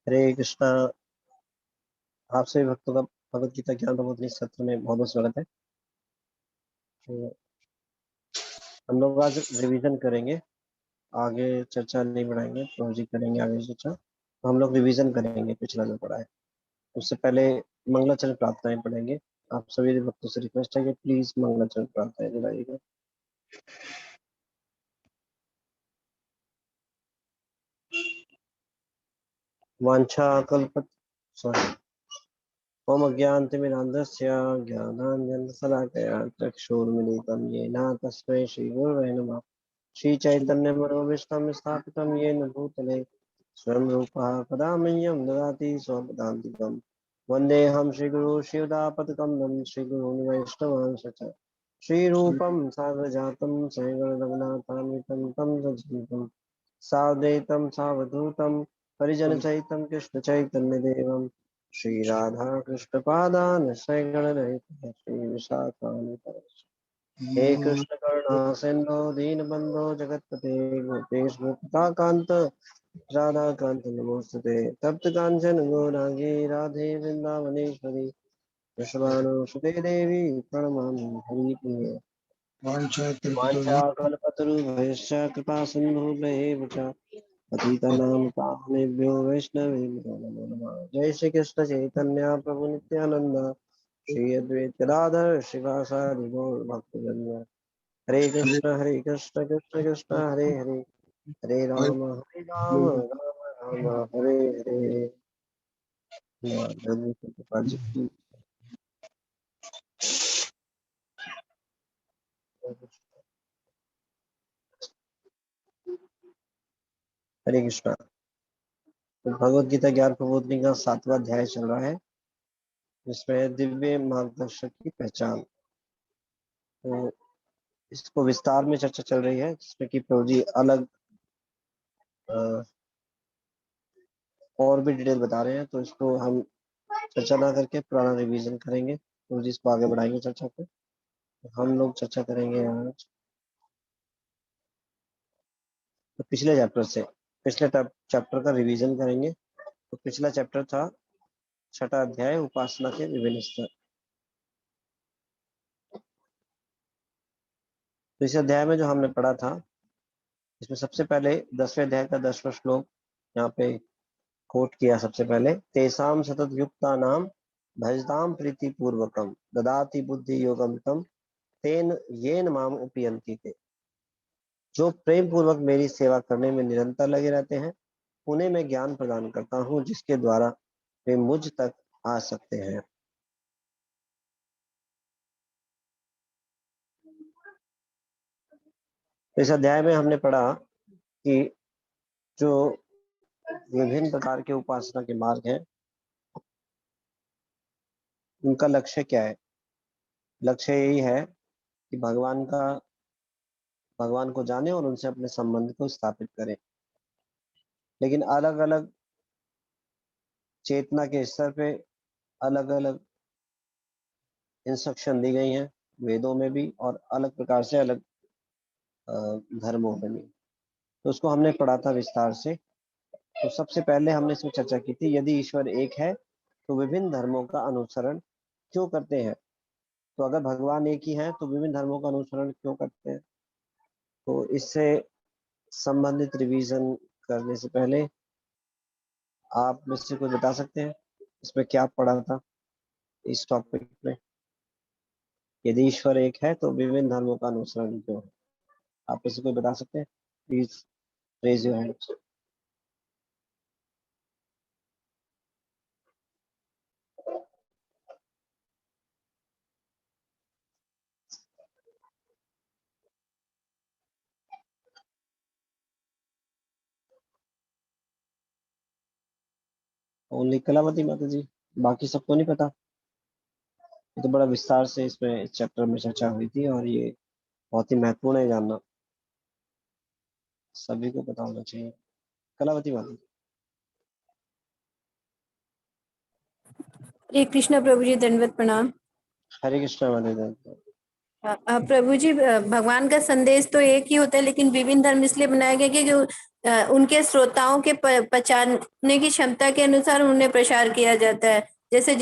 हरे कृष्णा। आप सभी भक्तों का भगवत गीता ज्ञान प्रबोधिनी सत्र में बहुत बहुत स्वागत है। तो हम लोग आज रिवीजन करेंगे, आगे चर्चा नहीं बढ़ाएंगे, प्रभु जी करेंगे आगे चर्चा। तो हम लोग रिवीजन करेंगे पिछला जो पढ़ा है। उससे पहले मंगलाचरण प्रार्थनाएं पढ़ेंगे। आप सभी भक्तों से रिक्वेस्ट है कि प्लीज मंगलाचरण प्रार्थनाएं दिलाइएगा। वांछा कल्प सॉरी ओम अज्ञानतिमिरान्धस्य ज्ञानाञ्जनशलाकया चक्षुर्मिलितं येन तस्मै श्रीगुरवे नमः। श्रीचैतन्यमनोभीष्टं स्थापितं येन भूतले स्वयं रूपः कदा मह्यं ददाति स्वपदान्तिकम्। वन्देऽहं श्रीगुरु शिवदापदकमलं श्रीगुरून् वैष्णवांश्च च श्रीरूपं साग्रजातं सगणरघुनाथान्वितं तं सजीवं सावधूतं सावधूतं परिजनसहितं कृष्णचैतन्यदेवं श्री राधा कृष्ण पादान सैगण श्री विशाखान्वित। हे कृष्ण करुणा सिंधु दीन बंधु जगतपते गोपेश गोपिकांत राधा कांत नमोस्तुते। तप्त कांचन गौरांगी राधे वृंदावनेश्वरी वृषभानुसुते देवी प्रणमामि हरिप्रिये। वाञ्छाकल्पतरुभ्यश्च कृपा सिन्धुभ्यैव च पतितानां पावनेभ्यो वैष्णवेभ्यो नमो नमः। जय श्री कृष्ण चैतन्य प्रभु नित्यानंद श्री अद्वैत गदाधर शिवासादि गौर भक्तवृंद। हरे कृष्ण कृष्ण कृष्ण हरे हरे हरे राम राम राम हरे हरे। हरे कृष्ण। तो भगवत गीता ज्ञान प्रबोधिनी का 7वां अध्याय चल रहा है, जिसमें दिव्य मार्गदर्शक की पहचान। तो इसको विस्तार में चर्चा चल रही है, जिसमें कि प्रभु जी अलग और भी डिटेल बता रहे हैं। तो इसको हम चर्चा ना करके पुराना रिवीजन करेंगे, प्रभु जी इसको आगे बढ़ाएंगे चर्चा को। हम लोग चर्चा करेंगे आज तो पिछले चैप्टर का रिवीजन करेंगे। तो पिछला चैप्टर था 6वां अध्याय, उपासना के विभिन्न स्तर। तो इस अध्याय में जो हमने पढ़ा था, इसमें सबसे पहले 10वें अध्याय का 10वां श्लोक यहाँ पे कोट किया। सबसे पहले तेसाम सतत युक्ता नाम भजताम प्रीति पूर्वकम ददाति बुद्धि योगम तम तेन येन माम उपयंती थे। जो प्रेम पूर्वक मेरी सेवा करने में निरंतर लगे रहते हैं, उन्हें मैं ज्ञान प्रदान करता हूँ, जिसके द्वारा वे मुझ तक आ सकते हैं। इस अध्याय में हमने पढ़ा कि जो विभिन्न प्रकार के उपासना के मार्ग हैं, उनका लक्ष्य क्या है। लक्ष्य यही है कि भगवान को जाने और उनसे अपने संबंध को स्थापित करें। लेकिन अलग अलग चेतना के स्तर पे अलग अलग इंस्ट्रक्शन दी गई हैं, वेदों में भी और अलग प्रकार से अलग धर्मों में भी। तो उसको हमने पढ़ा था विस्तार से। तो सबसे पहले हमने इसमें चर्चा की थी, यदि ईश्वर एक है तो विभिन्न धर्मों का अनुसरण क्यों करते हैं। तो अगर भगवान एक ही है तो विभिन्न धर्मों का अनुसरण क्यों करते हैं। तो इससे संबंधित रिवीजन करने से पहले आप में से कोई बता सकते हैं इसमें क्या पढ़ा था इस टॉपिक में। यदि ईश्वर एक है तो विभिन्न धर्मों का अनुसरण क्यों है। आप में से कोई बता सकते हैं, please raise your hand. Only Kalavati माता जी, बाकी सबको नहीं पता। ये तो बड़ा विस्तार से इसमें इस चैप्टर में चर्चा हुई थी और ये बहुत ही महत्वपूर्ण है जानना, सभी को पता होना चाहिए। कलावती माता जी। हरे कृष्ण प्रभु जी, दंडवत प्रणाम। हरे कृष्णा माता जी। प्रभु जी, भगवान का संदेश तो एक ही होता है, लेकिन विभिन्न धर्म इसलिए बनाए गए कि उनके श्रोताओं के पहचानने की क्षमता के अनुसार उन्हें प्रचार किया जाता है। जैसे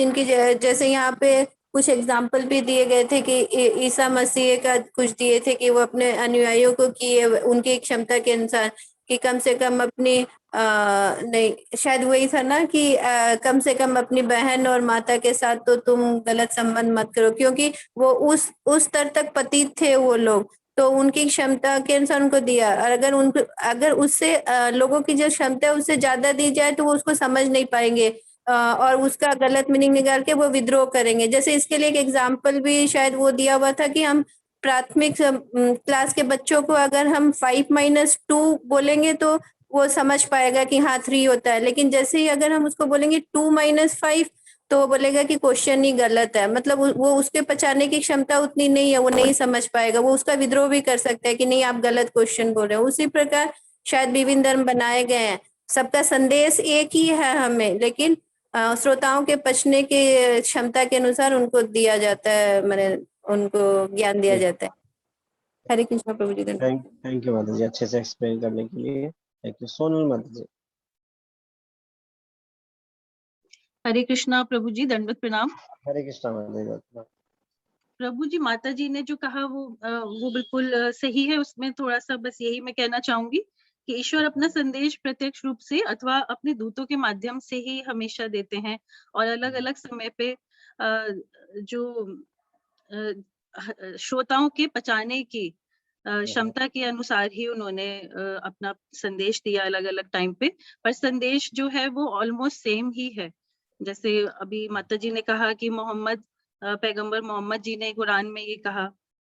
जैसे यहाँ पे कुछ एग्जाम्पल भी दिए गए थे कि ईसा मसीह का कुछ दिए थे कि वो अपने अनुयायियों को किए उनकी क्षमता के अनुसार कि कम से कम अपनी नहीं, शायद वही था ना कि कम से कम अपनी बहन और माता के साथ तो तुम गलत संबंध मत करो, क्योंकि वो उस स्तर तक पतित थे वो लोग। तो उनकी क्षमता के अनुसार उनको दिया, और अगर उससे लोगों की जो क्षमता है उससे ज्यादा दी जाए तो वो उसको समझ नहीं पाएंगे, और उसका गलत मीनिंग निकाल के वो विद्रोह करेंगे। जैसे इसके लिए एक एग्जाम्पल भी शायद वो दिया हुआ था कि हम प्राथमिक क्लास के बच्चों को अगर हम 5 - 2 बोलेंगे तो वो समझ पाएगा कि हाँ 3 होता है, लेकिन जैसे ही अगर हम उसको बोलेंगे 2 - 5 तो वो बोलेगा कि क्वेश्चन ही गलत है। मतलब वो उसके पचाने की क्षमता उतनी नहीं है, वो नहीं समझ पाएगा, वो उसका विद्रोह भी कर सकता है कि नहीं आप गलत क्वेश्चन बोल रहे हो। उसी प्रकार शायद विभिन्न धर्म बनाए गए हैं, सबका संदेश एक ही है हमें, लेकिन श्रोताओं के पचने की क्षमता के अनुसार उनको दिया जाता है, मैंने उनको ज्ञान दिया ठीक। जाता है। हरे कृष्णा प्रभु जी, धन्यवाद। थैंक यू माता जी, अच्छे से एक्सप्लेन करने के लिए। Thank you. सोनल माता जी। हरे कृष्णा प्रभु जी, दंडवत प्रणाम। हरे कृष्णा माता जी। प्रभु जी, माता जी ने जो कहा वो बिल्कुल सही है। उसमें थोड़ा सा बस यही मैं कहना चाहूंगी कि ईश्वर अपना संदेश प्रत्यक्ष रूप से अथवा अपने दूतों के माध्यम से ही हमेशा देते हैं, और अलग अलग समय पे जो श्रोताओं के पचाने की क्षमता के अनुसार ही उन्होंने अपना संदेश दिया अलग अलग टाइम पे। पर संदेश जो है वो ऑलमोस्ट सेम ही है। जैसे अभी माता जी ने कहा कि पैगंबर मोहम्मद जी ने कुरान में ये कहा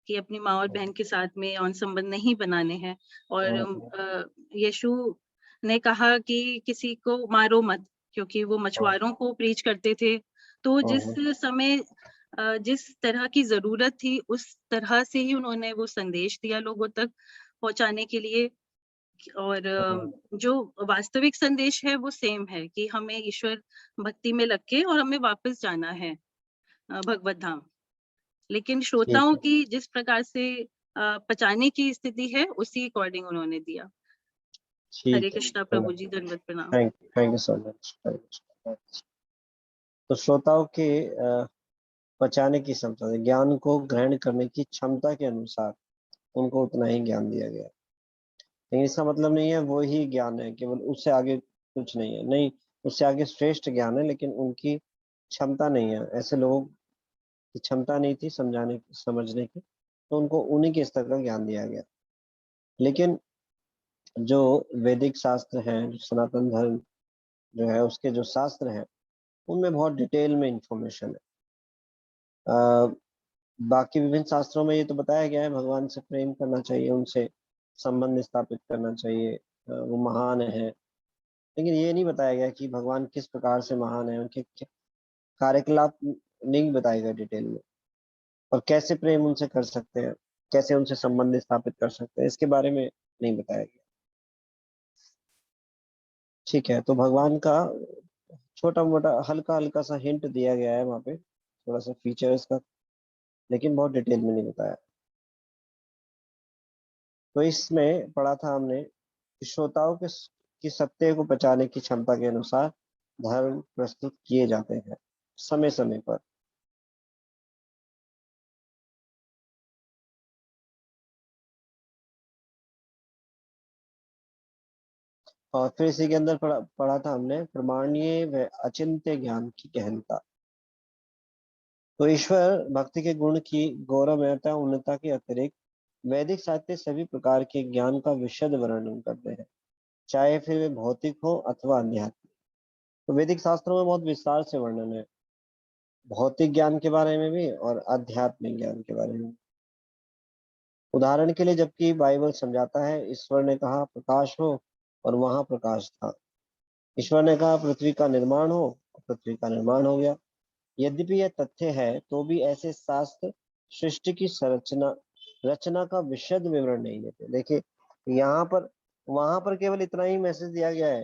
कि अपनी माँ और बहन के साथ में यौन संबंध नहीं बनाने हैं, और यीशु ने कहा कि किसी को मारो मत, क्योंकि वो मछुआरों को प्रीच करते थे। तो जिस समय जिस तरह की जरूरत थी उस तरह से ही उन्होंने वो संदेश दिया लोगों तक पहुंचाने के लिए। और जो वास्तविक संदेश है वो सेम है कि हमें ईश्वर भक्ति में लग के और हमें वापस जाना है भगवत धाम। लेकिन श्रोताओं की जिस प्रकार से पचाने की स्थिति है उसी अकॉर्डिंग उन्होंने दिया। हरे कृष्णा प्रभु जी, दंडवत प्रणाम। Thank you so much. तो श्रोताओं के पचाने की क्षमता, ज्ञान को ग्रहण करने की क्षमता के अनुसार उनको उतना ही ज्ञान दिया गया। लेकिन इसका मतलब नहीं है वो ही ज्ञान है, केवल उससे आगे कुछ नहीं है। नहीं, उससे आगे श्रेष्ठ ज्ञान है, लेकिन उनकी क्षमता नहीं है। ऐसे लोगों की क्षमता नहीं थी समझाने समझने की, तो उनको उन्हीं के स्तर का ज्ञान दिया गया। लेकिन जो वैदिक शास्त्र हैं, जो सनातन धर्म जो है उसके जो शास्त्र हैं, उनमें बहुत डिटेल में इंफॉर्मेशन है। बाकी विभिन्न शास्त्रों में ये तो बताया गया है भगवान से प्रेम करना चाहिए, उनसे संबंध स्थापित करना चाहिए, वो महान है। लेकिन ये नहीं बताया गया कि भगवान किस प्रकार से महान है, उनके कार्यकलाप नहीं बताए गए डिटेल में, और कैसे प्रेम उनसे कर सकते हैं, कैसे उनसे संबंध स्थापित कर सकते हैं, इसके बारे में नहीं बताया गया। ठीक है, तो भगवान का छोटा मोटा हल्का हल्का सा हिंट दिया गया है वहाँ पे, थोड़ा सा फीचर्स का, लेकिन बहुत डिटेल में नहीं बताया। तो इसमें पढ़ा था हमने कि श्रोताओं के की सत्य को पचाने की क्षमता के अनुसार धर्म प्रस्तुत किए जाते हैं समय समय पर। और फिर इसी के अंदर पढ़ा था हमने प्रमाणीय व अचिंत्य ज्ञान की गहनता। तो ईश्वर भक्ति के गुण की गौरवमयता उन्नता के अतिरिक्त वैदिक साहित्य सभी प्रकार के ज्ञान का विशद वर्णन करते हैं, चाहे फिर वे भौतिक हो अथवा आध्यात्मिक। तो वैदिक शास्त्रों में बहुत विस्तार से वर्णन है, भौतिक ज्ञान के बारे में भी और आध्यात्मिक ज्ञान के बारे में। उदाहरण के लिए जबकि बाइबल समझाता है ईश्वर ने कहा प्रकाश हो और वहां प्रकाश था, ईश्वर ने कहा पृथ्वी का निर्माण हो और पृथ्वी का निर्माण हो गया। यद्यपि यह तथ्य है तो भी ऐसे शास्त्र सृष्टि की संरचना रचना का विशद विवरण नहीं देते। देखिए यहाँ पर वहां पर केवल इतना ही मैसेज दिया गया है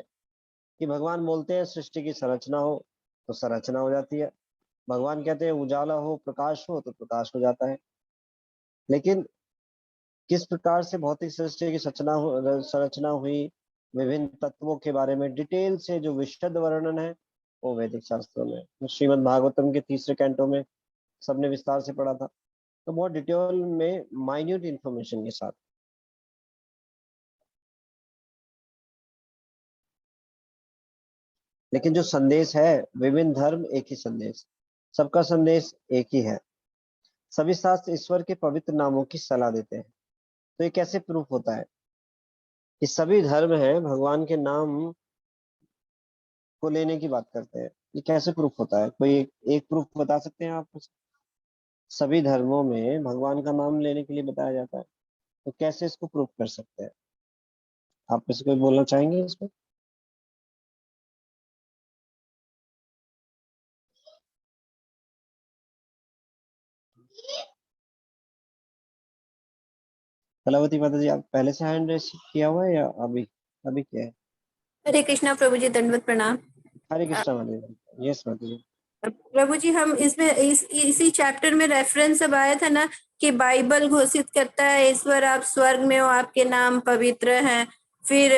कि भगवान बोलते हैं सृष्टि की संरचना हो तो संरचना हो जाती है, भगवान कहते हैं उजाला हो प्रकाश हो तो प्रकाश हो जाता है। लेकिन किस प्रकार से भौतिक सृष्टि की संरचना हुई, विभिन्न तत्वों के बारे में डिटेल से जो विशद वर्णन है वो वैदिक शास्त्रों में, श्रीमद् भागवतम के 3 कैंटों में सबने विस्तार से पढ़ा था। तो बहुत डिटेल में माइन्यूट इंफॉर्मेशन के साथ। लेकिन जो संदेश है, विभिन्न धर्म एक ही संदेश, सबका संदेश एक ही है। सभी शास्त्र ईश्वर के पवित्र नामों की सलाह देते हैं। तो ये कैसे प्रूफ होता है कि सभी धर्म है भगवान के नाम को लेने की बात करते हैं? ये कैसे प्रूफ होता है? कोई एक प्रूफ बता सकते हैं आप? सभी धर्मों में भगवान का नाम लेने के लिए बताया जाता है, तो कैसे इसको प्रूफ कर सकते हैं? आप में से कोई बोलना चाहेंगे इसको? कलावती माता जी, आप पहले से हैंड रेस किया हुआ है या अभी अभी किया है? हरे कृष्णा प्रभु जी, दंडवत प्रणाम। हरे कृष्णा माता जी। यस माता जी। प्रभु जी, हम इसमें इसी चैप्टर में रेफरेंस अब आया था ना कि बाइबल घोषित करता है ईश्वर आप स्वर्ग में हो, आपके नाम पवित्र हैं। फिर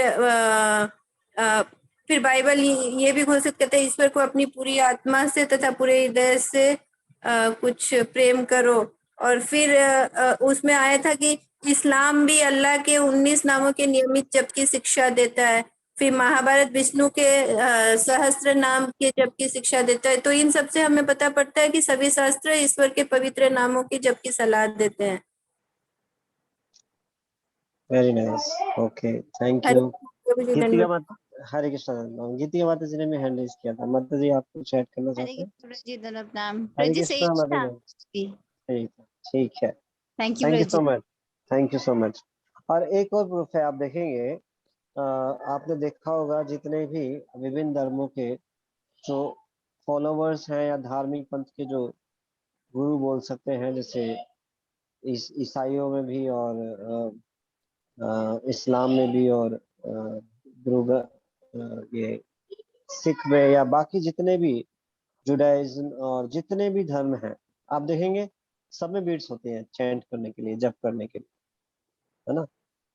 बाइबल ये भी घोषित करता है ईश्वर को अपनी पूरी आत्मा से तथा पूरे हृदय से कुछ प्रेम करो। और फिर उसमें आया था कि इस्लाम भी अल्लाह के 19 नामों के नियमित जप की शिक्षा देता है। फिर महाभारत विष्णु के सहस्त्र नाम के जप की शिक्षा देता है। तो इन सब से हमें पता पड़ता है कि सभी शास्त्र ईश्वर के पवित्र नामों की जप की सलाह देते हैं। Very nice, okay, thank Hare you. Prabhu ji, Geetika दंडवत। माता, हरे कृष्णा। गीतिका माता जी ने भी हैंड रेस किया था। माता जी, आप कुछ ऐड करना हरे चाहते हैं? कृष्ण जी, धन्यवाद नाम हरे जी सही कृष्णा माता था। जी। ठीक है, ठीक है। थैंक यू थैंक यू जी। So much, thank you so much. और एक और प्रूफ है, आप देखेंगे, आपने देखा होगा जितने भी विभिन्न धर्मों के जो फॉलोवर्स हैं या धार्मिक पंथ के जो गुरु बोल सकते हैं, जैसे ईसाइयों में भी और इस्लाम में भी और ये सिख में या बाकी जितने भी जुडाइज्म और जितने भी धर्म हैं, आप देखेंगे सब में बीट्स होती हैं चैंट करने के लिए, जप करने के लिए, है ना?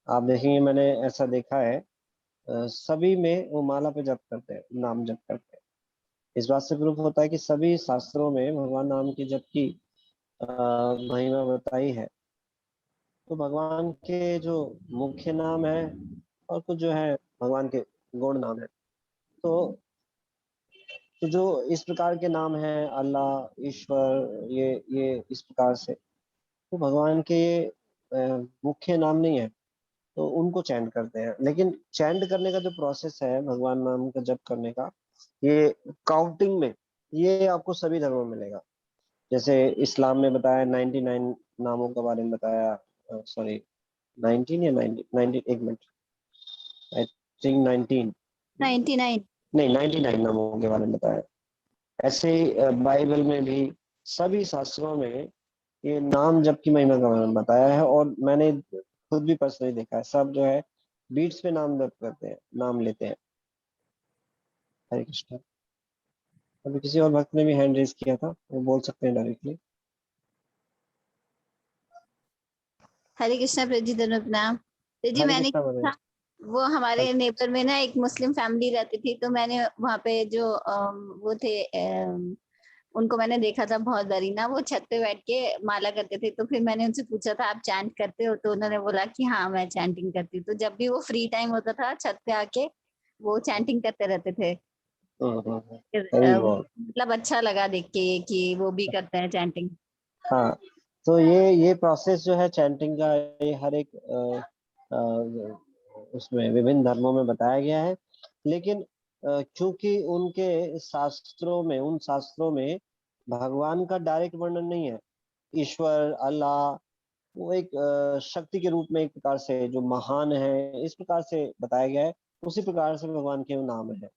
आप देखेंगे, मैंने ऐसा देखा है, सभी में वो माला पे जप करते हैं, नाम जप करते हैं। इस बात से प्रूफ होता है कि सभी शास्त्रों में भगवान नाम की जप की महिमा बताई है। तो भगवान के जो मुख्य नाम है और कुछ जो है भगवान के गौण नाम है, तो जो इस प्रकार के नाम है अल्लाह, ईश्वर, ये इस प्रकार से, तो भगवान के ये मुख्य नाम नहीं है, तो उनको चैंट करते हैं। लेकिन चैंट करने का जो प्रोसेस है भगवान नाम का जप करने का, ये काउंटिंग में, ये आपको सभी धर्मों में मिलेगा। जैसे इस्लाम में बताया 99 नामों के बारे में बताया, सॉरी 19 या 90, 90, एक मिनट, आई थिंक 19, 99 नहीं 99 नामों के बारे में बताया। ऐसे ही बाइबल में भी सभी शास्त्रों में ये नाम जप की महिमा का बारे में बताया है। और मैंने खुद भी पर्सनली देखा है, सब जो है बीट्स पे नाम जप करते हैं, नाम लेते हैं। हरे कृष्ण। अभी किसी और भक्त ने भी हैंड रेज किया था, वो बोल सकते हैं डायरेक्टली। हरे कृष्णा प्रभु जी, धन्यवाद नाम जी। हरे मैंने कृष्णा बोले। था वो हमारे नेबर में ना एक मुस्लिम फैमिली रहती थी, तो मैंने वहाँ पे जो वो थे उनको मैंने देखा था बहुत बारी ना, वो छत पे बैठ के माला करते थे। तो फिर मैंने उनसे पूछा था आप चैंट करते हो, तो उन्होंने बोला कि हाँ मैं चैंटिंग करती हूँ। तो जब भी वो फ्री टाइम होता था छत पे आके वो चैंटिंग करते रहते थे। Very good. मतलब अच्छा लगा देख के कि वो भी करते हैं चैंटिंग। हाँ, तो ये प्रोसेस जो है चैंटिंग का, ये हर एक उसमें विभिन्न धर्मों में बताया गया है। लेकिन क्योंकि उनके शास्त्रों में, उन शास्त्रों में भगवान का डायरेक्ट वर्णन नहीं है, ईश्वर अल्लाह वो एक शक्ति के रूप में एक प्रकार से जो महान है, इस प्रकार से बताया गया है। उसी प्रकार से भगवान के नाम है,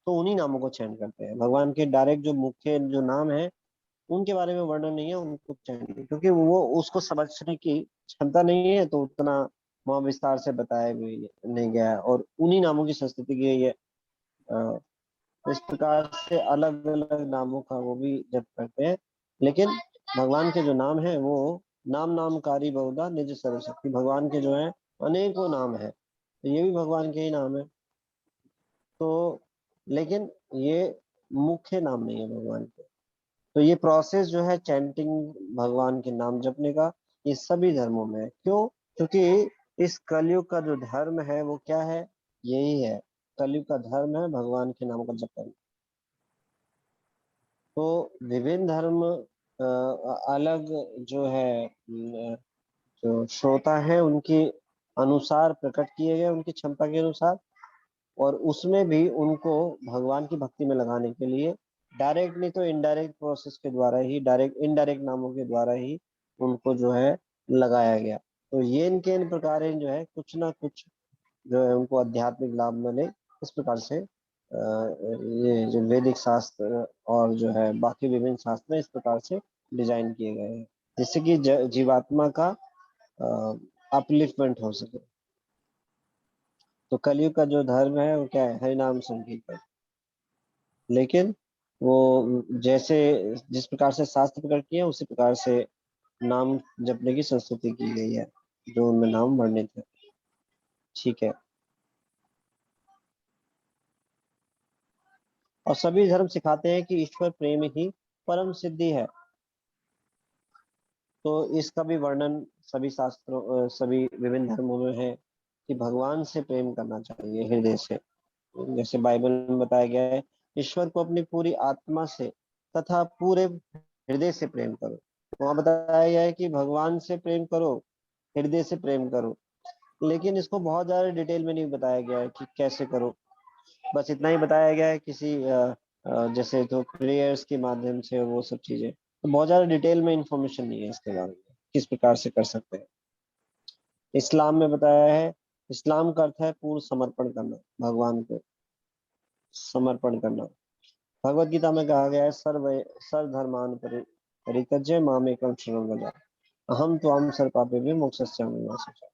तो उन्हीं नामों को चयन करते हैं। भगवान के डायरेक्ट जो मुख्य जो नाम है उनके बारे में वर्णन नहीं है, उनको चयन नहीं, क्योंकि वो उसको समझने की क्षमता नहीं है, तो उतना वहाँ विस्तार से बताया भी नहीं गया है। और उन्हीं नामों की संस्कृति की ये इस प्रकार से अलग अलग नामों का वो भी जप करते हैं। लेकिन भगवान के जो नाम है वो नाम नामकारी बहुधा निज सर्वशक्ति, भगवान के जो है अनेकों नाम है, तो ये भी भगवान के ही नाम है। तो लेकिन ये मुख्य नाम नहीं है भगवान के। तो ये प्रोसेस जो है चैंटिंग, भगवान के नाम जपने का, ये सभी धर्मों में है। क्यों? क्योंकि इस कलयुग का जो धर्म है वो क्या है? यही है, कलयुग का धर्म है भगवान के नाम का जप करना। तो विभिन्न धर्म अलग जो है जो श्रोता है उनके अनुसार प्रकट किए गए, उनकी क्षमता के अनुसार, और उसमें भी उनको भगवान की भक्ति में लगाने के लिए डायरेक्ट नहीं तो इनडायरेक्ट प्रोसेस के द्वारा ही, डायरेक्ट इनडायरेक्ट नामों के द्वारा ही उनको जो है लगाया गया। तो ये इनके इन प्रकार जो है कुछ ना कुछ जो है उनको आध्यात्मिक लाभ मिले, इस प्रकार से ये जो वैदिक शास्त्र और जो है बाकी विभिन्न शास्त्र इस प्रकार से डिजाइन किए गए हैं, जिससे कि जीवात्मा का अपलिफ्टमेंट हो सके। तो कलयुग का जो धर्म है वो क्या है? हरि नाम संकीर्तन। लेकिन वो जैसे जिस प्रकार से शास्त्र प्रकट किए उसी प्रकार से नाम जपने की संस्तुति की गई है, जो उनमें नाम वर्णित है। ठीक है। और सभी धर्म सिखाते हैं कि ईश्वर प्रेम ही परम सिद्धि है। तो इसका भी वर्णन सभी शास्त्रों सभी विभिन्न धर्मों में है कि भगवान से प्रेम करना चाहिए हृदय से। जैसे बाइबल में बताया गया है, ईश्वर को अपनी पूरी आत्मा से तथा पूरे हृदय से प्रेम करो। वहां बताया गया है कि भगवान से प्रेम करो, हृदय से प्रेम करो, लेकिन इसको बहुत ज्यादा डिटेल में नहीं बताया गया है कि कैसे करो। बस इतना ही बताया गया है किसी जैसे तो प्रेयर्स के माध्यम से, वो सब चीजें, तो बहुत ज्यादा डिटेल में इंफॉर्मेशन नहीं है इसके बारे में किस प्रकार से कर सकते हैं। इस्लाम में बताया है, इस्लाम का अर्थ है पूर्ण समर्पण करना, भगवान को समर्पण करना। भगवत गीता में कहा गया है, सर्वधर्मान परित्यज्य मामेकं शरणं व्रज, अहम त्वां सर्वपापेभ्यो मोक्षयिष्यामि मा शुचः।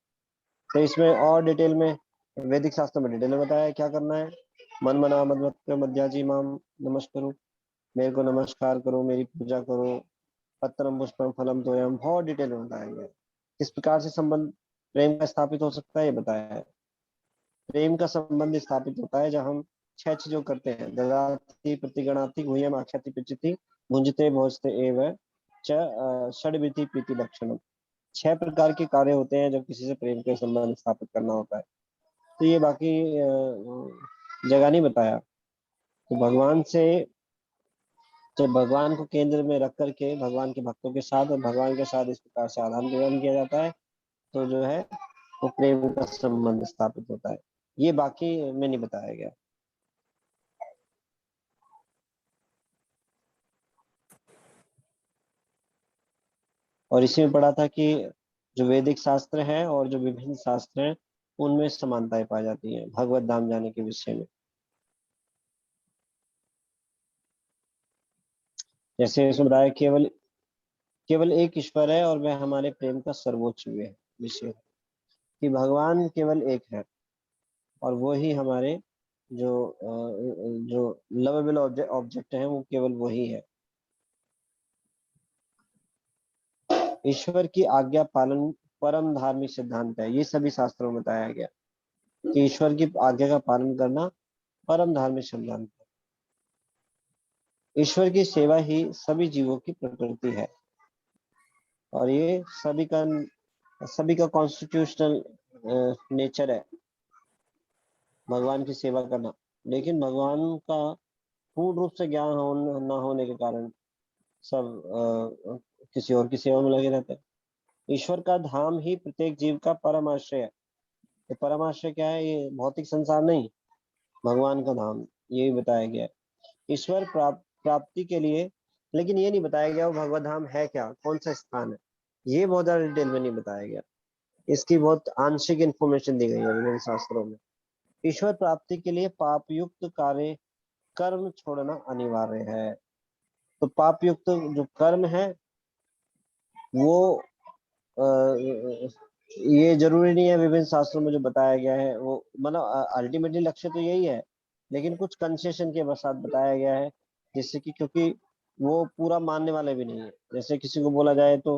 तो इसमें और डिटेल में वैदिक शास्त्र में डिटेल में बताया है क्या करना है। मन मना मद मध्याजी माम नमस्करो, मेरे को नमस्कार करो, मेरी पूजा करो, पत्रम पुष्पम फलम तोयम, बहुत डिटेल में बताया गया है। किस प्रकार से संबंध प्रेम का स्थापित हो सकता है ये बताया है। प्रेम का संबंध स्थापित होता है जब हम 6 चीजों करते हैं, ददाति प्रतिगणाति गुह्यम आख्याति प्रचिति भुंजते भोजते एव च षड्विधि प्रीति लक्षणम। 6 प्रकार के कार्य होते हैं जब किसी से प्रेम के संबंध स्थापित करना होता है। तो ये बाकी जगह नहीं बताया। तो भगवान से जब भगवान को केंद्र में रख करके भगवान के भक्तों के साथ और भगवान के साथ इस प्रकार से आदान प्रदान किया जाता है, तो जो है वो प्रेम का संबंध स्थापित होता है। ये बाकी में नहीं बताया गया। और इसी में पढ़ा था कि जो वैदिक शास्त्र है और जो विभिन्न शास्त्र हैं उनमें समानताएं पाई जाती हैं भगवत धाम जाने के विषय में। जैसे इसमें बताया केवल एक ईश्वर है और वह हमारे प्रेम का सर्वोच्च विषय है, कि भगवान केवल एक है और वो ही हमारे जो लवेबल ऑब्जेक्ट है वो केवल वही है। ईश्वर की आज्ञा पालन परम धार्मिक सिद्धांत है, ये सभी शास्त्रों में बताया गया कि ईश्वर की आज्ञा का पालन करना परम धार्मिक सिद्धांत है। ईश्वर की सेवा ही सभी जीवों की प्रकृति है और ये सभी का कॉन्स्टिट्यूशनल नेचर है भगवान की सेवा करना। लेकिन भगवान का पूर्ण रूप से ज्ञान न होने के कारण सब किसी और की सेवा में लगे रहते हैं। ईश्वर का धाम ही प्रत्येक जीव का परम आश्रय है। ये परम आश्रय क्या है? ये भौतिक संसार नहीं, भगवान का धाम, ये भी बताया गया है। ईश्वर प्राप्ति के लिए, लेकिन ये नहीं बताया गया वो भगवत धाम है क्या, कौन सा स्थान है, ये बहुत ज्यादा डिटेल में नहीं बताया गया। इसकी बहुत आंशिक इंफॉर्मेशन दी गई है विभिन्न शास्त्रों में। ईश्वर प्राप्ति के लिए पाप युक्त कार्य कर्म छोड़ना अनिवार्य है। तो पाप युक्त जो कर्म है वो ये जरूरी नहीं है विभिन्न शास्त्रों में जो बताया गया है वो, मतलब अल्टीमेटली लक्ष्य तो यही है, लेकिन कुछ कंसेशन के साथ बताया गया है, जिससे कि क्योंकि वो पूरा मानने वाले भी नहीं है। जैसे किसी को बोला जाए तो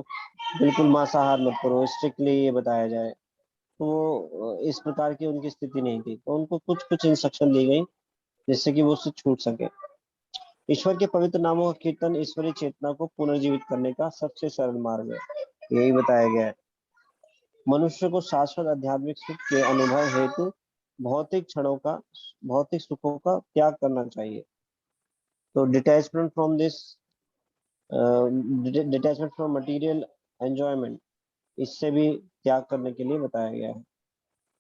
बिल्कुल मांसाहार मत करो, स्ट्रिक्टली ये बताया जाए, तो इस प्रकार की उनकी स्थिति नहीं थी, तो उनको कुछ कुछ इंस्ट्रक्शन दी गई जिससे कि वो उससे छूट सके। ईश्वर के पवित्र नामों का कीर्तन ईश्वरीय चेतना को पुनर्जीवित करने का सबसे सरल मार्ग है, यही बताया गया है। मनुष्य को शाश्वत आध्यात्मिक सुख के अनुभव हेतु भौतिक सुखों का त्याग करना चाहिए। तो डिटैचमेंट फ्रॉम मटेरियल एंजॉयमेंट, इससे भी त्याग करने के लिए बताया गया है।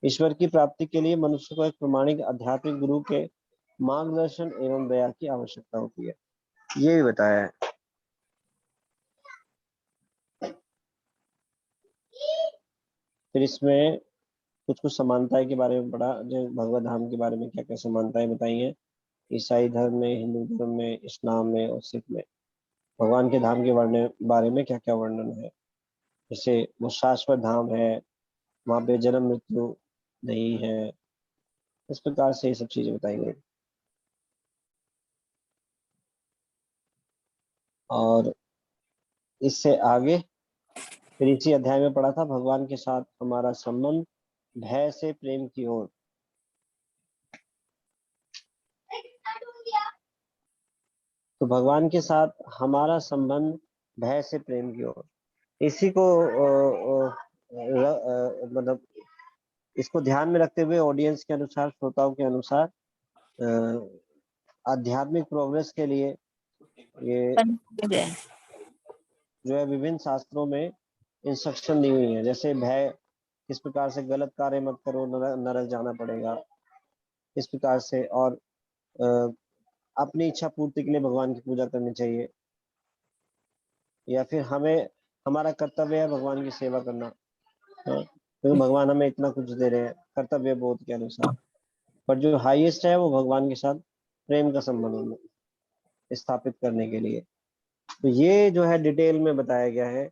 ईश्वर की प्राप्ति के लिए मनुष्य को एक प्रमाणिक आध्यात्मिक गुरु के मार्गदर्शन एवं दया की आवश्यकता होती है, ये भी बताया है। फिर इसमें कुछ कुछ समानताएं के बारे में पढ़ा, जो भगवत धाम के बारे में क्या क्या समानताएं बताई हैं ईसाई धर्म में, हिंदू धर्म में, इस्लाम में और सिख में। भगवान के धाम के बारे में क्या क्या वर्णन है, जैसे वो शाश्वत धाम है, वहां पे जन्म मृत्यु नहीं है, इस प्रकार से ये सब चीजें बताई गई। और इससे आगे फिर इसी अध्याय में पढ़ा था भगवान के साथ हमारा संबंध भय से प्रेम की ओर। तो भगवान के साथ हमारा संबंध भय से प्रेम की ओर, इसी को मतलब इसको ध्यान में रखते हुए ऑडियंस के अनुसार, श्रोताओं के अनुसार आध्यात्मिक प्रोग्रेस के लिए ये जो है विभिन्न शास्त्रों में इंस्ट्रक्शन दी हुई है। जैसे भय, किस प्रकार से गलत कार्य मत करो, नरक जाना पड़ेगा, इस प्रकार से। और अपनी इच्छा पूर्ति के लिए भगवान की पूजा करनी चाहिए, या फिर हमें हमारा कर्तव्य है भगवान की सेवा करना, क्योंकि भगवान हमें इतना कुछ दे रहे हैं कर्तव्य बोध के अनुसार। पर जो हाईएस्ट है वो भगवान के साथ प्रेम का संबंध स्थापित करने के लिए। तो ये जो है डिटेल में बताया गया है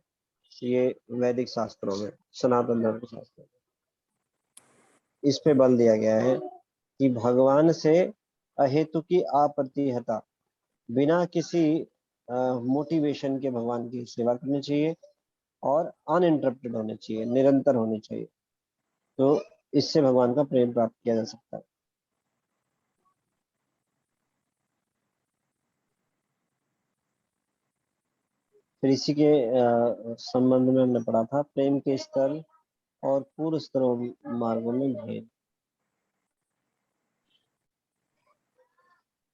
ये वैदिक शास्त्रों में, सनातन धर्म शास्त्रों में। इस पे बल दिया गया है कि भगवान से अहेतु की अप्रतिहता, बिना किसी मोटिवेशन के भगवान की सेवा करनी चाहिए और अनइंटरप्टेड होनी चाहिए, निरंतर होनी चाहिए। तो इससे भगवान का प्रेम प्राप्त किया जा सकता है। फिर इसी के संबंध में हमने पढ़ा था प्रेम के स्तर और पूर्व स्तरों मार्गों में भेद,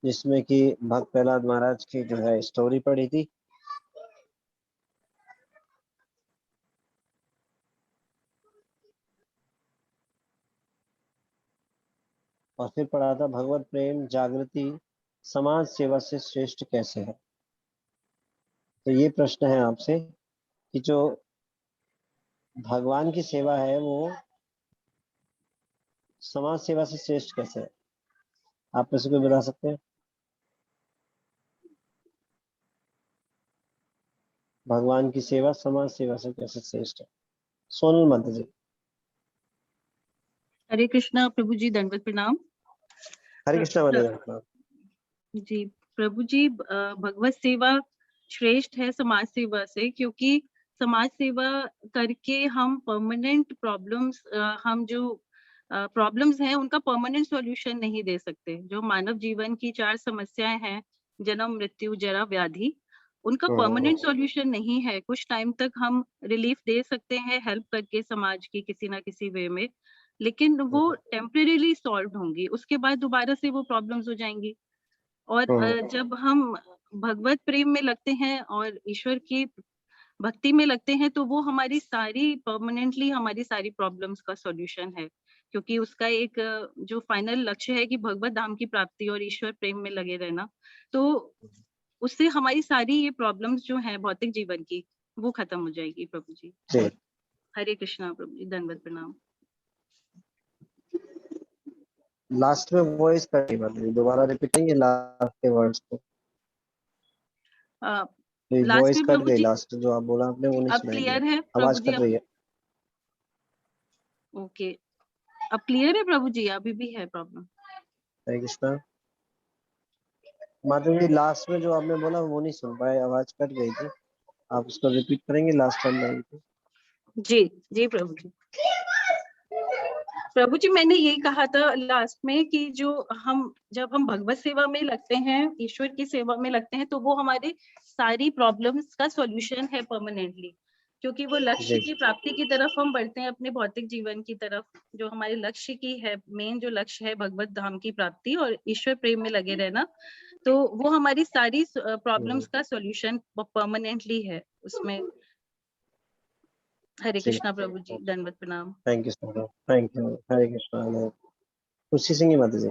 जिसमें कि भक्त प्रहलाद महाराज की जो है स्टोरी पढ़ी थी। और फिर पढ़ा था भगवत प्रेम जागृति समाज सेवा से श्रेष्ठ कैसे है। तो ये प्रश्न है आपसे कि जो भगवान की सेवा है वो समाज सेवा से श्रेष्ठ कैसे है, आप में से कोई बता सकते हैं? भगवान की सेवा समाज सेवा से कैसे श्रेष्ठ है? सोनल माता जी। हरे कृष्णा प्रभु जी, दंडवत प्रणाम। हरे कृष्णा माता जी प्रभु जी, भगवत सेवा श्रेष्ठ है समाज सेवा से, क्योंकि समाज सेवा करके हम परमानेंट प्रॉब्लम्स, हम जो प्रॉब्लम्स हैं उनका परमानेंट सॉल्यूशन नहीं दे सकते। जो मानव जीवन की 4 समस्याएं हैं, जन्म मृत्यु जरा व्याधि, उनका परमानेंट सॉल्यूशन नहीं है। कुछ टाइम तक हम रिलीफ दे सकते हैं हेल्प करके समाज की किसी ना किसी वे में, लेकिन वो टेम्परेरीली सॉल्व होंगी, उसके बाद दोबारा से वो प्रॉब्लम्स हो जाएंगी। और जब हम भगवत प्रेम में लगते हैं और ईश्वर की भक्ति में लगते हैं, तो वो हमारी सारी परमानेंटली हमारी सारी प्रॉब्लम्स का सॉल्यूशन है, क्योंकि उसका एक जो फाइनल लक्ष्य है कि भगवत धाम की प्राप्ति और ईश्वर प्रेम में लगे रहना। तो उससे हमारी सारी ये प्रॉब्लम्स जो हैं भौतिक जीवन की, वो खत्म हो जाएगी प्रभु जी। हरे कृष्णा प्रभु जी, दंडवत प्रणाम। लास्ट में वॉइस कटी बात है, दोबारा रिपीट करेंगे लास्ट के वर्ड्स को। लास्ट वॉइस में कट प्रभु गई, जी लास्ट जो आप बोला आपने वो नहीं अब सुनाई क्लियर दिया, है प्रभु आवाज जी? कट रही है। ओके, अब क्लियर है प्रभु जी? अभी भी है प्रॉब्लम? हरे कृष्णा। माधव जी लास्ट में जो आपने बोला वो नहीं सुन पाए, आवाज कट गई थी, आप उसको रिपीट करेंगे लास्ट टाइम लाइन को? जी जी प्रभु जी। प्रभु जी मैंने यही कहा था लास्ट में कि जब हम भगवत सेवा में लगते हैं, ईश्वर की सेवा में लगते हैं, तो वो हमारे सारी प्रॉब्लम्स का सॉल्यूशन है परमानेंटली, क्योंकि वो लक्ष्य जी की प्राप्ति की तरफ हम बढ़ते हैं, अपने भौतिक जीवन की तरफ, जो हमारे लक्ष्य की है, मेन जो लक्ष्य है भगवत धाम की प्राप्ति और ईश्वर प्रेम में लगे रहना, तो वो हमारी सारी प्रॉब्लम्स का सॉल्यूशन परमानेंटली है उसमें। हरे जी कृष्णा प्रभु जी, दंडवत प्रणाम। Thank you sir, thank you, Hare Krishna. Khushi Singh माता जी।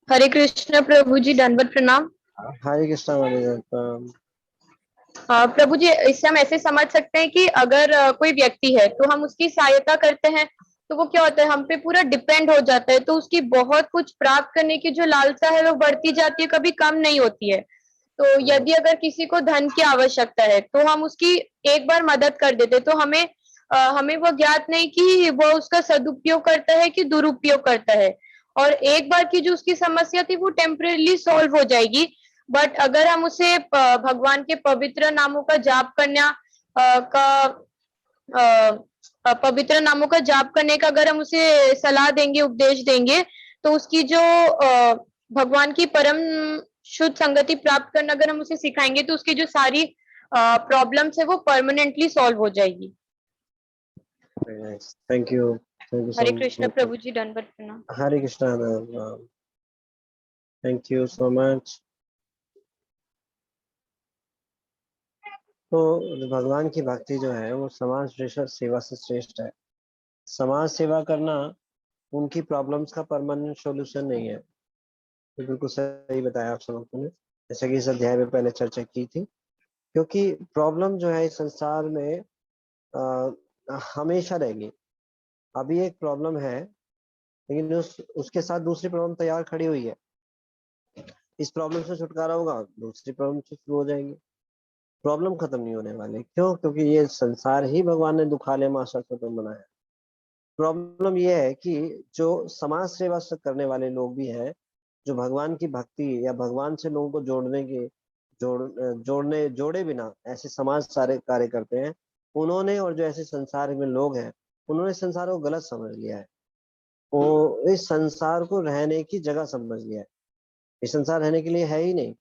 हरे कृष्ण प्रभु जी, दंडवत प्रणाम। हरे कृष्णा माता जी। प्रभु जी, इससे हम ऐसे समझ सकते हैं कि अगर कोई व्यक्ति है तो हम उसकी सहायता करते हैं तो वो क्या होता है, हम पे पूरा डिपेंड हो जाता है, तो उसकी बहुत कुछ प्राप्त करने की जो लालसा है वो बढ़ती जाती है, कभी कम नहीं होती है। तो यदि अगर किसी को धन की आवश्यकता है तो हम उसकी एक बार मदद कर देते, तो हमें वो ज्ञात नहीं कि वो उसका सदुपयोग करता है कि दुरुपयोग करता है, और एक बार की जो उसकी समस्या थी वो टेम्परेली सॉल्व हो जाएगी। बट अगर हम उसे भगवान के पवित्र नामों का जाप करना पवित्र नामों का जाप करने का अगर हम उसे सलाह देंगे, उपदेश देंगे, तो उसकी जो भगवान की परम शुद्ध संगति प्राप्त करना अगर हम उसे सिखाएंगे तो उसकी जो सारी प्रॉब्लम्स है वो परमानेंटली सॉल्व हो जाएगी। Thank you so Hare Krishna much. Prabhu ji, दंडवत प्रणाम। Hare Krishna, thank you so much. तो भगवान की भक्ति जो है वो समाज सेवा से श्रेष्ठ है। समाज सेवा करना उनकी प्रॉब्लम्स का परमानेंट सॉल्यूशन नहीं है, तो बिल्कुल सही बताया आप सबको ने, जैसे कि इस अध्याय में पहले चर्चा की थी। क्योंकि प्रॉब्लम जो है इस संसार में हमेशा रहेगी। अभी एक प्रॉब्लम है लेकिन उसके साथ दूसरी प्रॉब्लम तैयार खड़ी हुई है। इस प्रॉब्लम से छुटकारा होगा, दूसरी प्रॉब्लम से शुरू हो जाएंगे। प्रॉब्लम खत्म नहीं होने वाले। क्यों? क्योंकि ये संसार ही भगवान ने दुखालय माशा तुम बनाया। प्रॉब्लम ये है कि जो समाज सेवा से करने वाले लोग भी हैं, जो भगवान की भक्ति या भगवान से लोगों को जोड़े बिना ऐसे समाज सारे कार्य करते हैं, उन्होंने, और जो ऐसे संसार में लोग हैं उन्होंने संसार को गलत समझ लिया है। वो इस संसार को रहने की जगह समझ लिया है। इस संसार रहने के लिए है ही नहीं।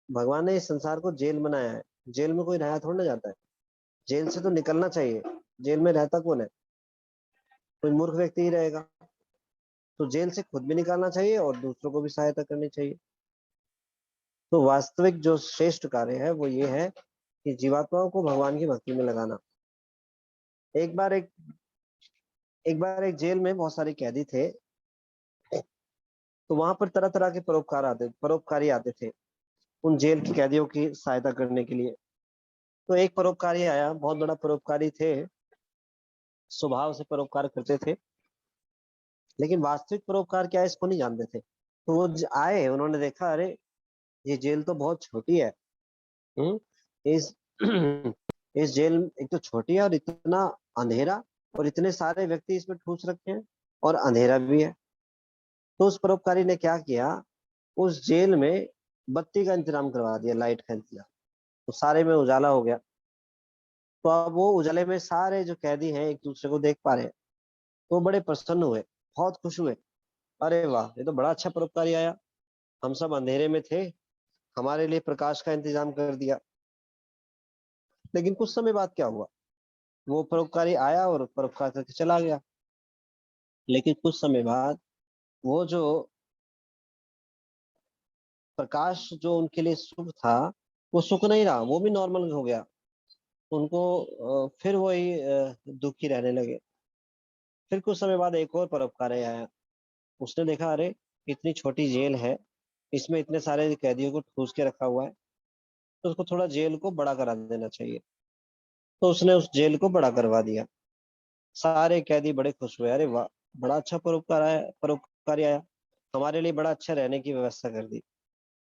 भगवान ने इस संसार को जेल बनाया है। जेल में कोई रहा थोड़ा ना जाता है। जेल से तो निकलना चाहिए। जेल में रहता कौन है? कोई मूर्ख व्यक्ति ही रहेगा। तो जेल से खुद भी निकालना चाहिए और दूसरों को भी सहायता करनी चाहिए। तो वास्तविक जो श्रेष्ठ कार्य है वो ये है कि जीवात्माओं को भगवान की भक्ति में लगाना। एक बार एक जेल में बहुत सारे कैदी थे, तो वहां पर तरह तरह के परोपकारी आते थे उन जेल के कैदियों की सहायता करने के लिए। तो एक परोपकारी आया, बहुत बड़ा परोपकारी थे, स्वभाव से परोपकार करते थे, लेकिन वास्तविक परोपकार क्या है इसको नहीं जानते थे। तो वो आए, उन्होंने देखा, अरे ये जेल तो बहुत छोटी है। इस इस जेल एक तो छोटी है और इतना अंधेरा, और इतने सारे व्यक्ति इसमें ठूस रखे हैं और अंधेरा भी है। तो उस परोपकारी ने क्या किया, उस जेल में बत्ती का इंतजाम करवा दिया, लाइट का इंतजाम। तो सारे में उजाला हो गया। तो अब वो उजाले में सारे जो कैदी हैं एक दूसरे को देख पा रहे हैं। तो बड़े प्रसन्न हुए, बहुत खुश हुए। अरे वाह, ये तो बड़ा अच्छा परोपकारी आया, हम सब अंधेरे में थे, हमारे लिए प्रकाश का इंतजाम कर दिया। लेकिन कुछ समय बाद क्या हुआ, वो परोपकारी आया और परोपकार करके चला गया। लेकिन कुछ समय बाद वो जो प्रकाश जो उनके लिए सुख था वो सुख नहीं रहा, वो भी नॉर्मल हो गया। उनको फिर वही दुखी रहने लगे। फिर कुछ समय बाद एक और परोपकारी आया। उसने देखा, अरे इतनी छोटी जेल है, इसमें इतने सारे कैदियों को ठूस के रखा हुआ है, तो उसको थोड़ा जेल को बड़ा करा देना चाहिए। तो उसने उस जेल को बड़ा करवा दिया। सारे कैदी बड़े खुश हुए, अरे वाह, बड़ा अच्छा परोपकारी आया, हमारे लिए बड़ा अच्छा रहने की व्यवस्था कर दी।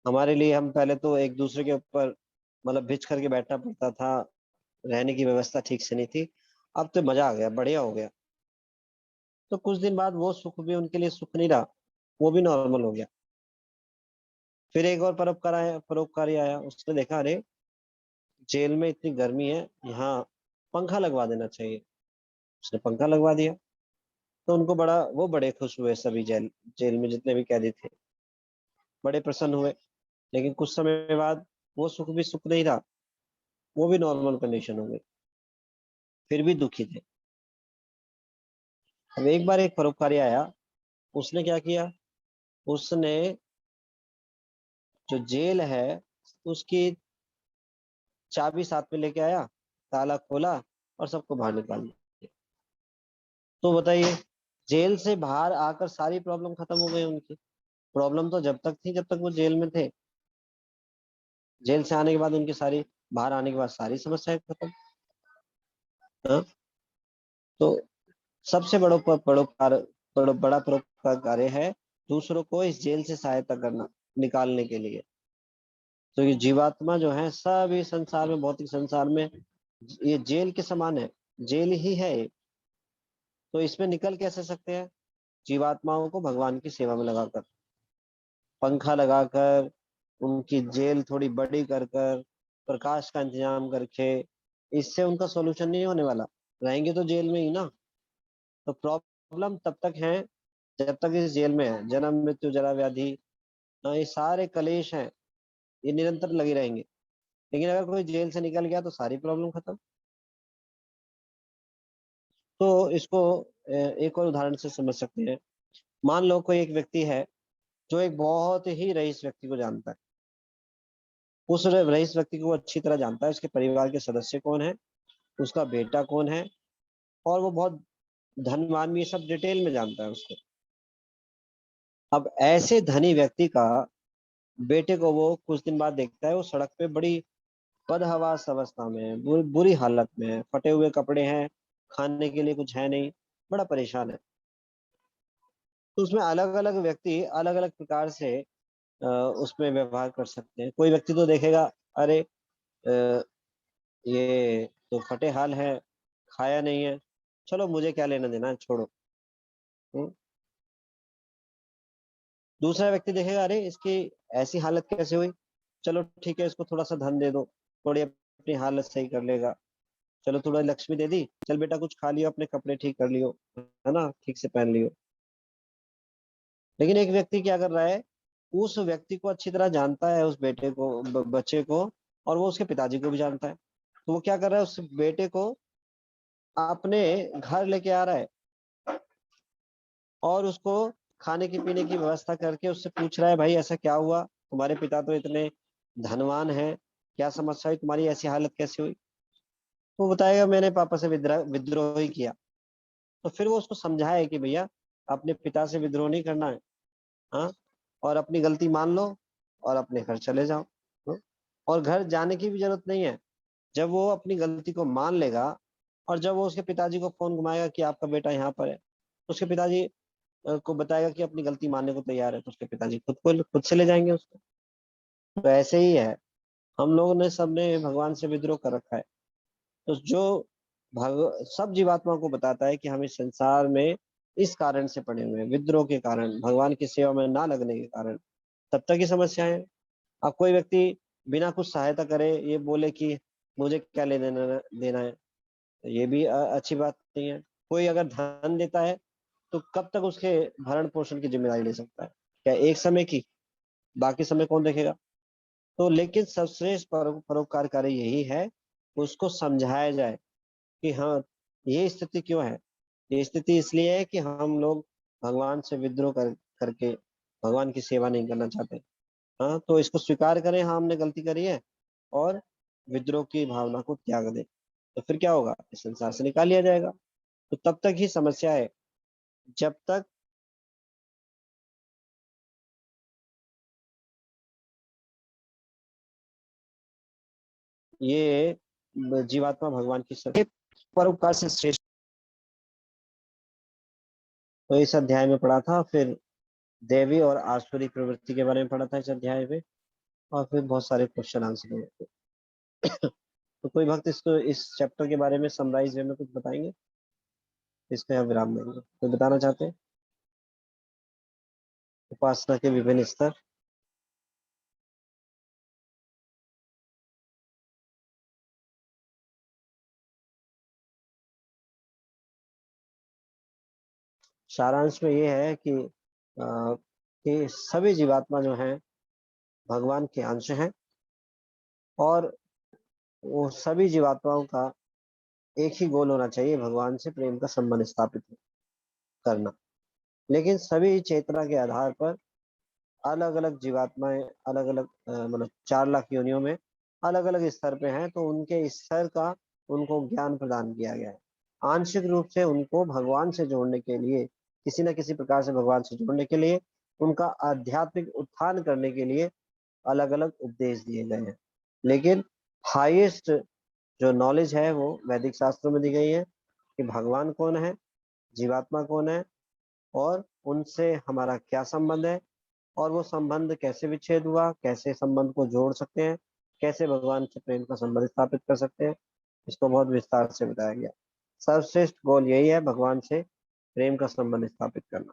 हमारे लिए, हम पहले तो एक दूसरे के ऊपर मतलब भिज करके बैठना पड़ता था, रहने की व्यवस्था ठीक से नहीं थी। अब तो मजा आ गया, बढ़िया हो गया। तो कुछ दिन बाद वो सुख भी उनके लिए सुख नहीं रहा। वो भी नॉर्मल हो गया। फिर एक और परोपकारी आया, उसने देखा अरे जेल में इतनी गर्मी है, यहाँ पंखा लगवा देना चाहिए। उसने पंखा लगवा दिया, तो उनको वो बड़े खुश हुए, सभी जेल जेल में जितने भी कैदी थे बड़े प्रसन्न हुए। लेकिन कुछ समय बाद वो सुख भी सुख नहीं रहा, वो भी नॉर्मल कंडीशन हो गई, फिर भी दुखी थे। अब एक बार एक परोपकारी आया, उसने क्या किया, उसने जो जेल है उसकी चाबी साथ में लेके आया, ताला खोला और सबको बाहर निकाल दिया। तो बताइए, जेल से बाहर आकर सारी प्रॉब्लम खत्म हो गई उनकी। प्रॉब्लम तो जब तक थी जब तक वो जेल में थे, जेल से आने के बाद उनकी सारी, बाहर आने के बाद सारी समस्याएं खत्म। हाँ? तो सबसे बड़ा परोपकार कार्य है दूसरों को इस जेल से सहायता करना, निकालने के लिए। तो ये जीवात्मा जो है सभी संसार में, भौतिक संसार में, ये जेल के समान है, जेल ही है ये। तो इसमें निकल कैसे सकते हैं? जीवात्माओं को भगवान की सेवा में लगाकर, पंखा लगाकर, उनकी जेल थोड़ी बड़ी कर कर, प्रकाश का इंतजाम करके। इससे उनका सोल्यूशन नहीं होने वाला, रहेंगे तो जेल में ही ना। तो प्रॉब्लम तब तक है जब तक इस जेल में है, जन्म मृत्यु जरा व्याधि, ये सारे कलेश हैं, ये निरंतर लगे रहेंगे। लेकिन अगर कोई जेल से निकल गया तो सारी प्रॉब्लम खत्म। तो इसको एक और उदाहरण से समझ सकते हैं। मान लो कोई एक व्यक्ति है जो एक बहुत ही रईस व्यक्ति को जानता है। उस रईस व्यक्ति को वो अच्छी तरह जानता है, उसके परिवार के सदस्य कौन है, उसका बेटा कौन है, और वो बहुत धनवान भी, ये सब डिटेल में जानता है उसको। अब ऐसे धनी व्यक्ति का बेटे को वो कुछ दिन बाद देखता है, वो सड़क पे बड़ी बदहवास अवस्था में है, बुरी हालत में है, फटे हुए कपड़े हैं, खाने के लिए कुछ है नहीं, बड़ा परेशान है। तो उसमें अलग अलग व्यक्ति अलग अलग प्रकार से उसमें व्यवहार कर सकते हैं। कोई व्यक्ति तो देखेगा, अरे ये तो फटे हाल है, खाया नहीं है, चलो मुझे क्या लेना देना है, छोड़ो। हम्म। दूसरा व्यक्ति देखेगा, अरे इसकी ऐसी हालत कैसे हुई, चलो ठीक है, इसको थोड़ा सा धन दे दो, थोड़ी अपनी हालत सही कर लेगा। चलो थोड़ा लक्ष्मी दे दी, चल बेटा कुछ खा लियो, अपने कपड़े ठीक कर लियो, है ना, ठीक से पहन लियो। लेकिन एक व्यक्ति क्या कर रहा है, उस व्यक्ति को अच्छी तरह जानता है, उस बेटे को, बच्चे को, और वो उसके पिताजी को भी जानता है। तो वो क्या कर रहा है, उस बेटे को अपने घर लेके आ रहा है और उसको खाने की पीने की व्यवस्था करके उससे पूछ रहा है, भाई ऐसा क्या हुआ, तुम्हारे पिता तो इतने धनवान हैं, क्या समस्या हुई, तुम्हारी ऐसी हालत कैसे हुई। तो वो बताएगा, मैंने पापा से विद्रोह ही किया। तो फिर वो उसको समझाए कि भैया अपने पिता से विद्रोह नहीं करना है, हाँ, और अपनी गलती मान लो और अपने घर चले जाओ। हाँ? और घर जाने की भी जरूरत नहीं है। जब वो अपनी गलती को मान लेगा और जब वो उसके पिताजी को फोन घुमाएगा कि आपका बेटा यहाँ पर है, तो उसके पिताजी को बताएगा कि अपनी गलती मानने को तैयार है, तो उसके पिताजी खुद से ले जाएंगे उसको। तो ऐसे ही है, हम लोगों ने सबने भगवान से विद्रोह कर रखा है। तो जो सब जीवात्मा को बताता है कि हम इस संसार में इस कारण से पड़े हुए हैं, विद्रोह के कारण, भगवान की सेवा में ना लगने के कारण, तब तक की समस्याएं हैं। अब कोई व्यक्ति बिना कुछ सहायता करे ये बोले कि मुझे क्या ले देना देना है, तो ये भी अच्छी बात नहीं है। कोई अगर धन देता है तो कब तक उसके भरण पोषण की जिम्मेदारी ले सकता है? क्या एक समय की, बाकी समय कौन देखेगा? तो लेकिन सर्वश्रेष्ठ परोपकार कार्य यही है, उसको समझाया जाए कि हाँ, ये स्थिति क्यों है। ये स्थिति इसलिए है कि हम लोग भगवान से विद्रोह करके भगवान की सेवा नहीं करना चाहते। हाँ, तो इसको स्वीकार करें, हाँ हमने गलती करी है, और विद्रोह की भावना को त्याग दें। तो फिर क्या होगा, इस संसार से निकाल लिया जाएगा। तो तब तक ही समस्या है जब तक ये जीवात्मा भगवान की परोपकार से श्रेष्ठ। तो इस अध्याय में पढ़ा था, फिर देवी और आसुरी प्रवृत्ति के बारे में पढ़ा था इस अध्याय में, और फिर बहुत सारे क्वेश्चन आंसर हुए थे। तो कोई भक्त इसको, इस चैप्टर के बारे में समराइज वे में कुछ बताएंगे? इसको यहाँ विराम देंगे। कोई बताना चाहते हैं? उपासना के विभिन्न स्तर। सारांश में ये है कि सभी जीवात्मा जो हैं भगवान के अंश हैं और वो सभी जीवात्माओं का एक ही गोल होना चाहिए, भगवान से प्रेम का संबंध स्थापित करना। लेकिन सभी चेतना के आधार पर अलग अलग जीवात्माएं अलग अलग मतलब 4 लाख योनियों में अलग अलग स्तर पे हैं, तो उनके स्तर का उनको ज्ञान प्रदान किया गया है। आंशिक रूप से उनको भगवान से जोड़ने के लिए, किसी न किसी प्रकार से भगवान से जोड़ने के लिए, उनका आध्यात्मिक उत्थान करने के लिए अलग अलग उपदेश दिए गए हैं। लेकिन हाईएस्ट जो नॉलेज है वो वैदिक शास्त्रों में दी गई है कि भगवान कौन है, जीवात्मा कौन है और उनसे हमारा क्या संबंध है और वो संबंध कैसे विच्छेद हुआ, कैसे संबंध को जोड़ सकते हैं, कैसे भगवान से प्रेम का संबंध स्थापित कर सकते हैं, इसको बहुत विस्तार से बताया गया। सर्वश्रेष्ठ गोल यही है, भगवान से प्रेम का संबंध स्थापित करना,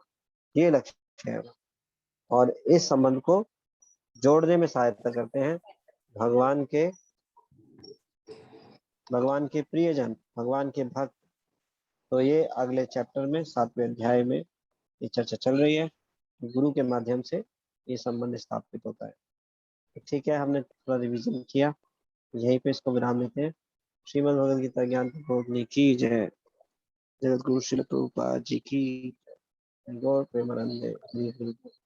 ये लक्ष्य है। और इस संबंध को जोड़ने में सहायता करते हैं भगवान के प्रियजन, भगवान के भक्त। तो ये अगले चैप्टर में 7वें अध्याय में ये चर्चा चल रही है। गुरु के माध्यम से ये संबंध स्थापित होता है। ठीक है, हमने थोड़ा रिवीजन किया, यहीं पे इसको विराम देते हैं। श्रीमद् भगवद गीता ज्ञान प्रबोधिनी की जय। जगत गुरु श्रील प्रभुपाद जी की। गौर प्रेमानंद।